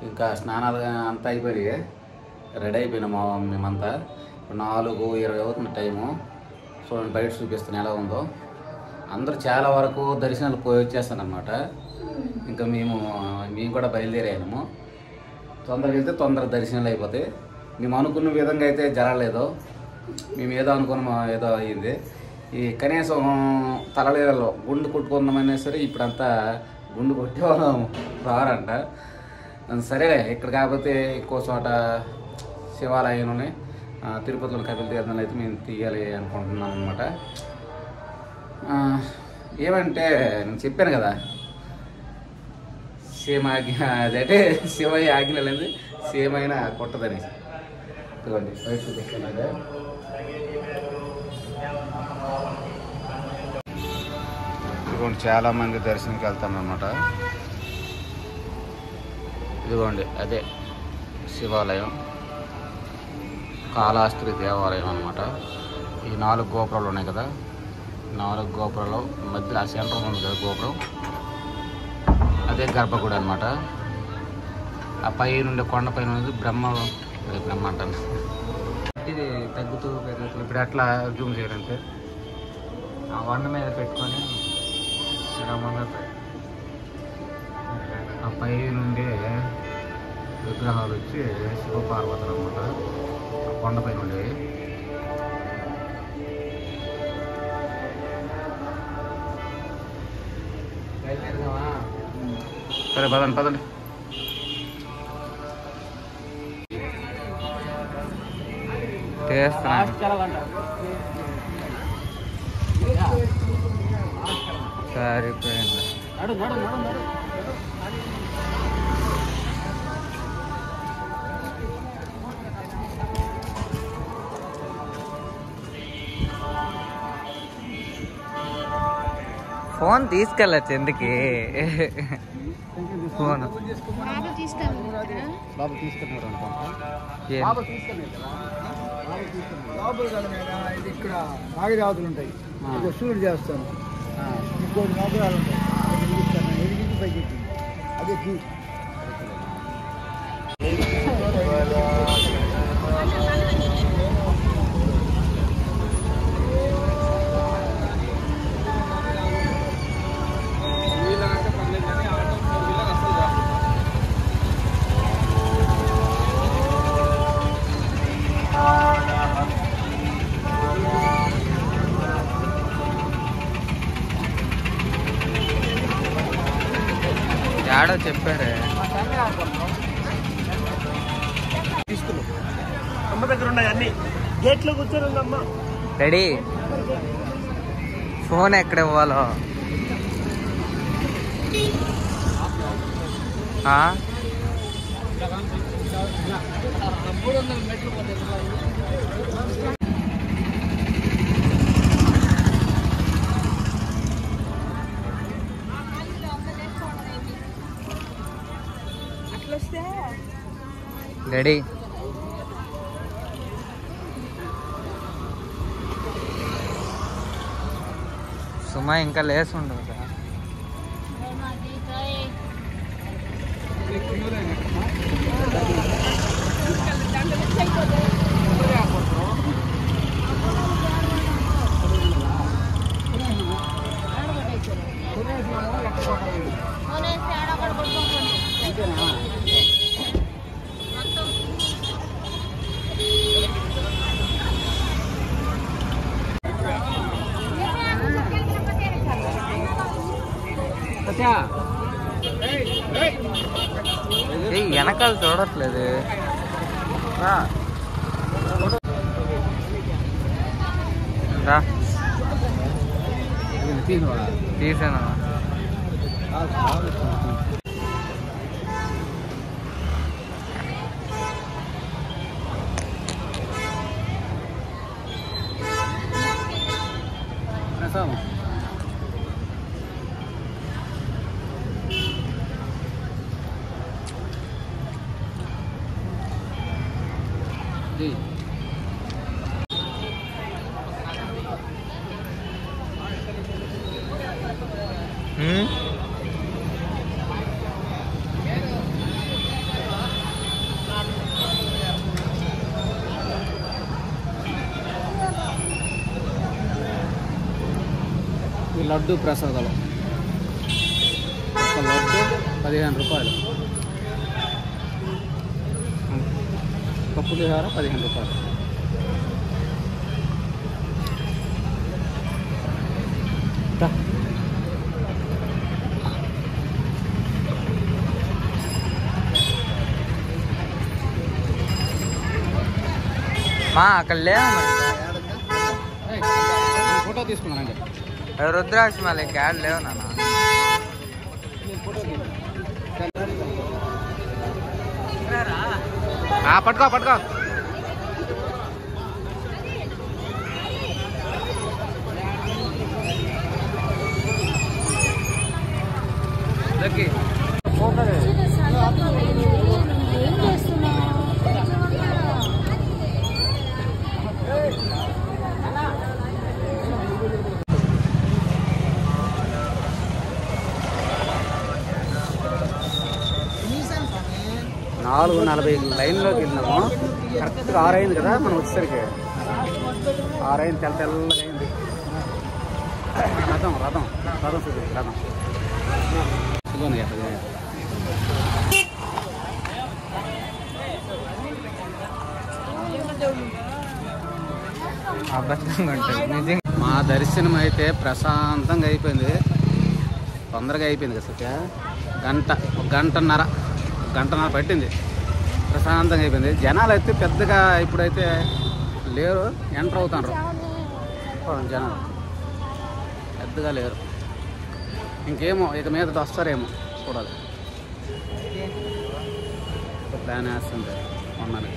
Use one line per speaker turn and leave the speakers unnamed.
ఇంకా స్నానాలు అంతా అయిపోయి రెడీ అయిపోయినాము మేమంతా. 4:20 అవుతుంది టైము. చూడండి బయట చూపిస్తాను ఎలా ఉందో. అందరూ చాలా వరకు దర్శనాలు పోయి వచ్చేస్తానమాట. ఇంకా మేము కూడా బయలుదేరాము. తొందరగా వెళ్తే తొందరగా దర్శనాలు అయిపోతాయి. మేము అనుకున్న విధంగా అయితే జరగలేదు. మేము ఏదో అనుకున్నాము, ఏదో అయ్యింది. ఈ కనీసం తలలేలలో గుండు కొట్టుకుందామనే సరే ఇప్పుడంతా గుండు కొట్టేవాళ్ళం రారంట. సరే ఇక్కడ కాకపోతే ఎక్కువ చోట శివాలయం ఉన్నాయి. తిరుపతిలో కపిల తీర్థంలో అయితే మేము తీయాలి అనుకుంటున్నాం అనమాట. ఏమంటే నేను చెప్పాను కదా, సేమ్ ఆజ్ఞ అదంటే శివయ్య ఆజ్ఞ లేదు, సేమ్ అయినా కొట్టదని. ఇదిగోండి బయట చూపిస్తున్నాడు. ఇదిగోండి చాలామంది దర్శనంకి వెళ్తామన్నమాట. ఇదిగోండి అదే శివాలయం, కాళహస్తి దేవాలయం అన్నమాట. ఈ 4 గోపురాలు ఉన్నాయి కదా, 4 గోపురాలు మధ్య ఆ సెంటర్ ఉంది కదా గోపురం, అదే గర్భగుడి అనమాట. ఆ పై నుండి కొండపైన ఉన్నది బ్రహ్మ అంటాను. ఇది తగ్గుతూ పెరుగుతూ ఇప్పుడు అట్లా జూమ్ చేయాలంటే ఆ వండ మీద పెట్టుకొని ఆ పై నుండి విగ్రహాలు వచ్చి శివపార్వతులు అనమాట. ఆ కొండపైన ఉండేవి. సరే పదండి. సరిపోయింది. ఫోన్ తీసుకెళ్ళచ్చు ఎందుకు? ఫోన్ బాబు తీసుకున్నారు
ఇక్కడ నాగరాజులు ఉంటాయి, సూర్యుడు చేస్తాను. ఇంకోటి నోకరాలు ఉంటాయి, ఎదిగించి పైకి అదే
ఆడో చెప్పారే
తీసుకున్నాం. అమ్మ దగ్గర ఉన్నాయి అన్ని, గేట్లో కూర్చొని ఉందమ్మ.
రెడీ. ఫోన్ ఎక్కడ ఇవ్వాలో రెడీ. సుమా ఇంకా లేసి ఉండదు కదా. వెనకాల చూడట్లేదు. తీసాను. లడ్డు ప్రసాదాలు. ఒక లడ్డు 15 రూపాయలు, ఒక పులిహోర 15 రూపాయలు.
అక్కడ లేవు
ఫోటో తీసుకున్నానండి.
రుద్రాక్ష మళ్ళీ క్యాడ్ లేవు నాన్న.
పట్టుకో పట్టుకో.
ఏం చేస్తున్నావు?
4:40 లైన్లోకి వెళ్ళినాము. కరెక్ట్గా 6 అయింది కదా మనం వచ్చేసరికి. 6 అయింది, తెల్లగా అయింది. రథం రథం రథం చూసి రథం మా దర్శనం అయితే ప్రశాంతంగా అయిపోయింది. తొందరగా అయిపోయింది కదా సత్య. గంటన్నర పట్టింది. ప్రశాంతంగా అయిపోయింది. జనాలు అయితే పెద్దగా ఇప్పుడైతే లేరు, ఎంటర్ అవుతారు జనాలు, పెద్దగా లేరు. ఇంకేమో ఇక మీద వస్తారేమో చూడాలి. ప్లాన్ వేస్తుంటే మొన్ననే